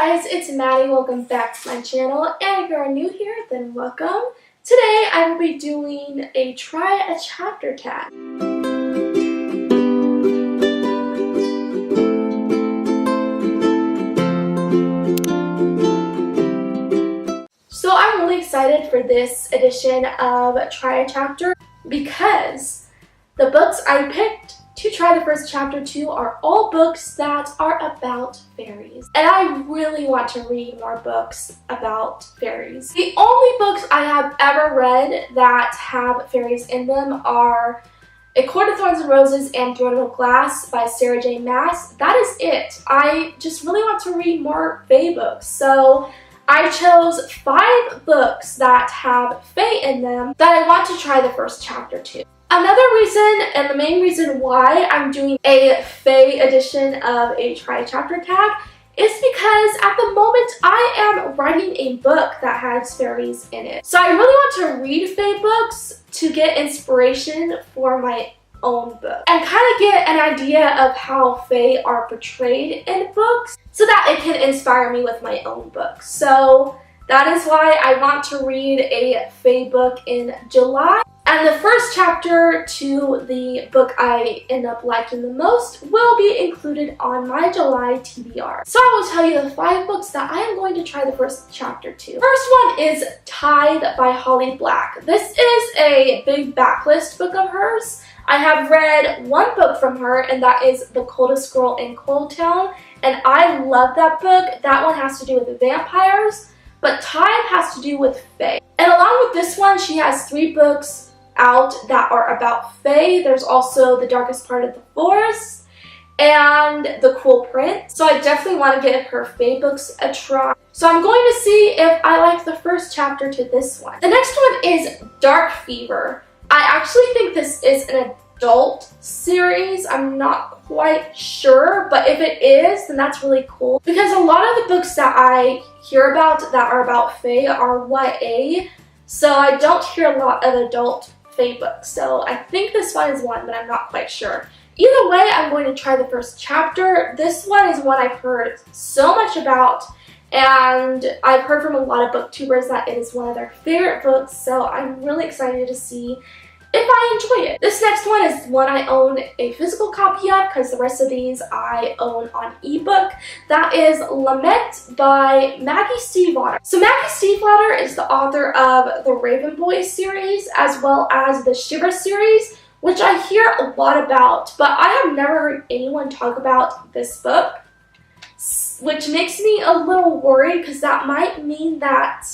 guys, it's Maddie. Welcome back to my channel, and if you're new here, then welcome. Today I will be doing a try a chapter tag. So I'm really excited for this edition of Try a Chapter because the books I picked to try the first chapter to are all books that are about fairies. And I really want to read more books about fairies. The only books I have ever read that have fairies in them are A Court of Thorns and Roses and Throne of Glass by Sarah J. Maas. That is it. I just really want to read more fae books. So I chose 5 books that have fae in them that I want to try the first chapter to. Another reason, and the main reason why I'm doing a fae edition of a try a chapter tag is because at the moment I am writing a book that has fairies in it. So I really want to read fae books to get inspiration for my own book and kind of get an idea of how fae are portrayed in books so that it can inspire me with my own book. So that is why I want to read a fae book in July. And the first chapter to the book I end up liking the most will be included on my July TBR. So I will tell you the 5 books that I am going to try the first chapter to. First one is Tithe by Holly Black. This is a big backlist book of hers. I have read one book from her, and that is The Coldest Girl in Cold Town, and I love that book. That one has to do with vampires, but Tithe has to do with fae. And along with this one, she has 3 books out that are about fae. There's also The Darkest Part of the Forest and The Cool Prince. So I definitely want to give her fae books a try. So I'm going to see if I like the first chapter to this one. The next one is Dark Fever. I actually think this is an adult series. I'm not quite sure, but if it is, then that's really cool because a lot of the books that I hear about that are about fae are YA, so I don't hear a lot of adult fae books. So I think this one is one, but I'm not quite sure. Either way, I'm going to try the first chapter. This one is one I've heard so much about, and I've heard from a lot of booktubers that it is one of their favorite books, so I'm really excited to see if I enjoy it. This next one is one I own a physical copy of because the rest of these I own on ebook. That is Lament by Maggie Stiefvater. So Maggie Stiefvater is the author of the Raven Boys series as well as the Shiver series, which I hear a lot about, but I have never heard anyone talk about this book, which makes me a little worried because that might mean that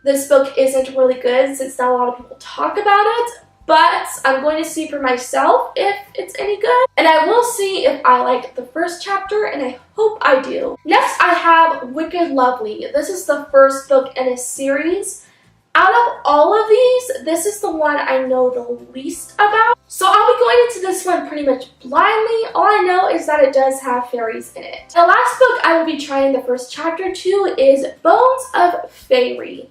this book isn't really good since not a lot of people talk about it, but I'm going to see for myself if it's any good. And I will see if I like the first chapter, and I hope I do. Next, I have Wicked Lovely. This is the first book in a series. Out of all of these, this is the one I know the least about. So I'll be going into this one pretty much blindly. All I know is that it does have fairies in it. The last book I will be trying the first chapter to is Bones of FAERIE.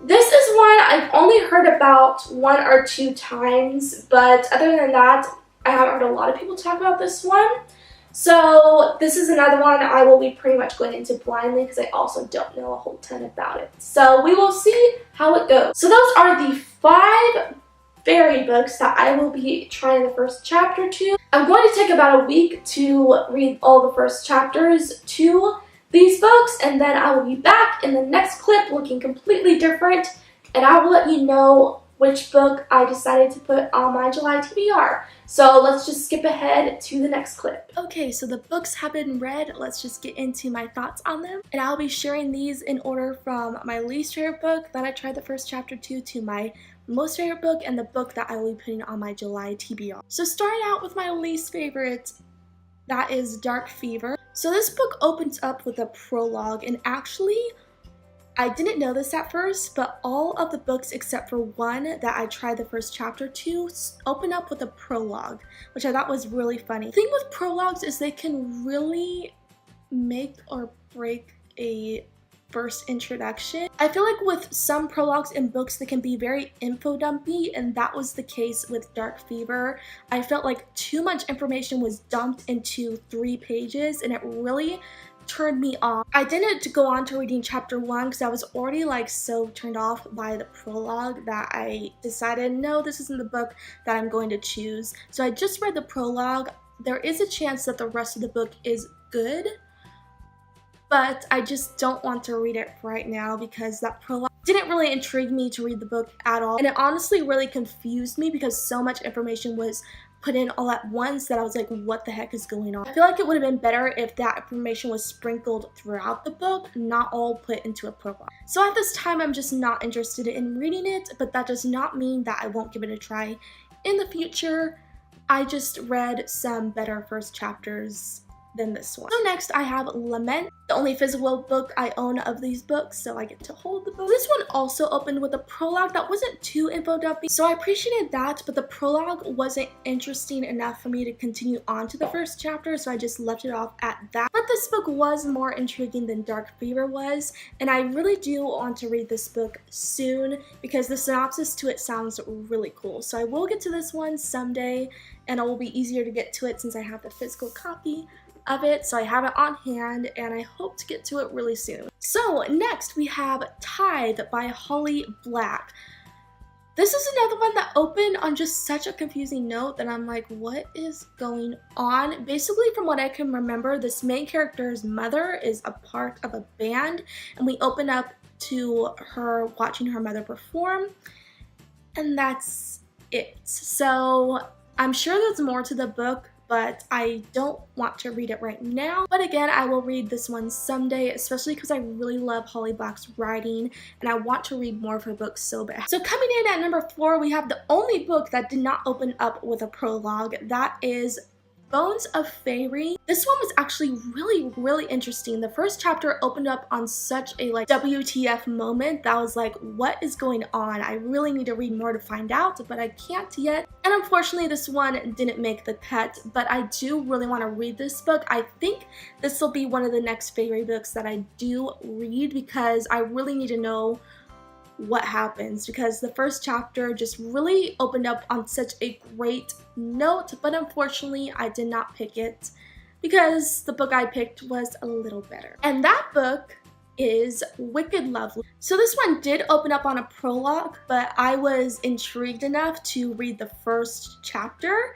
This is one I've only heard about 1 or 2 times, but other than that, I haven't heard a lot of people talk about this one. So this is another one I will be pretty much going into blindly because I also don't know a whole ton about it. So we will see how it goes. So those are the 5 fairy books that I will be trying the first chapter to. I'm going to take about a week to read all the first chapters to these books, and then I will be back in the next clip looking completely different, and I will let you know which book I decided to put on my July TBR. So let's just skip ahead to the next clip. Okay, so the books have been read. Let's just get into my thoughts on them. And I'll be sharing these in order from my least favorite book that I tried the first chapter to my most favorite book and the book that I will be putting on my July TBR. So starting out with my least favorite, that is Dark Fever. So this book opens up with a prologue, and actually, I didn't know this at first, but all of the books except for one that I tried the first chapter to open up with a prologue, which I thought was really funny. The thing with prologues is they can really make or break a first introduction. I feel like with some prologues in books they can be very info dumpy, and that was the case with Dark Fever. I felt like too much information was dumped into 3 pages, and it really turned me off. I didn't go on to reading chapter 1 because I was already like so turned off by the prologue that I decided, no, this isn't the book that I'm going to choose. So I just read the prologue. There is a chance that the rest of the book is good, but I just don't want to read it right now because that prologue didn't really intrigue me to read the book at all. And it honestly really confused me because so much information was put in all at once that I was like, what the heck is going on? I feel like it would have been better if that information was sprinkled throughout the book, not all put into a prologue. So at this time, I'm just not interested in reading it, but that does not mean that I won't give it a try in the future. I just read some better first chapters than this one. So next I have Lament, the only physical book I own of these books, so I get to hold the book. This one also opened with a prologue that wasn't too info dumpy, so I appreciated that, but the prologue wasn't interesting enough for me to continue on to the first chapter, so I just left it off at that. But this book was more intriguing than Dark Fever was, and I really do want to read this book soon because the synopsis to it sounds really cool. So I will get to this one someday, and it will be easier to get to it since I have the physical copy of it, so I have it on hand and I hope to get to it really soon. So next we have Tithe by Holly Black. This is another one that opened on just such a confusing note that I'm like, what is going on? Basically, from what I can remember, this main character's mother is a part of a band, and we open up to her watching her mother perform, and that's it. So I'm sure there's more to the book, but I don't want to read it right now. But again, I will read this one someday, especially because I really love Holly Black's writing and I want to read more of her books so bad. So coming in at number 4, we have the only book that did not open up with a prologue. That is Bones of FAERIE. This one was actually really interesting. The first chapter opened up on such a like WTF moment that I was like, what is going on? I really need to read more to find out, but I can't yet. And unfortunately, this one didn't make the cut, but I do really want to read this book. I think this will be one of the next FAERIE books that I do read because I really need to know what happens, because the first chapter just really opened up on such a great note, but unfortunately I did not pick it because the book I picked was a little better. And that book is Wicked Lovely. So this one did open up on a prologue, but I was intrigued enough to read the first chapter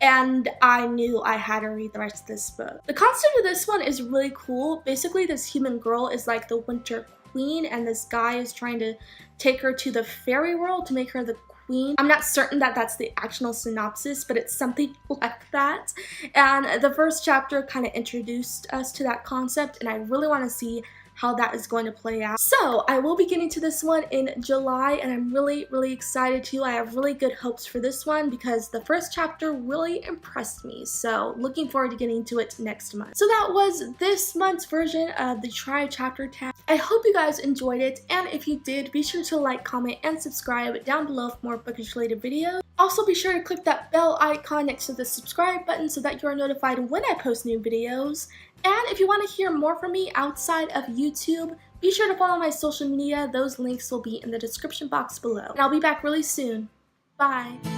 and I knew I had to read the rest of this book. The concept of this one is really cool. Basically, this human girl is like the winter queen and this guy is trying to take her to the fairy world to make her the queen. I'm not certain that that's the actual synopsis, but it's something like that. And the first chapter kind of introduced us to that concept, and I really want to see how that is going to play out. So I will be getting to this one in July, and I'm really excited too. I have really good hopes for this one because the first chapter really impressed me. So looking forward to getting to it next month. So that was this month's version of the Try Chapter Tag. I hope you guys enjoyed it, and if you did, be sure to like, comment, and subscribe down below for more bookish related videos. Also be sure to click that bell icon next to the subscribe button so that you are notified when I post new videos. And if you want to hear more from me outside of YouTube, be sure to follow my social media. Those links will be in the description box below. And I'll be back really soon. Bye!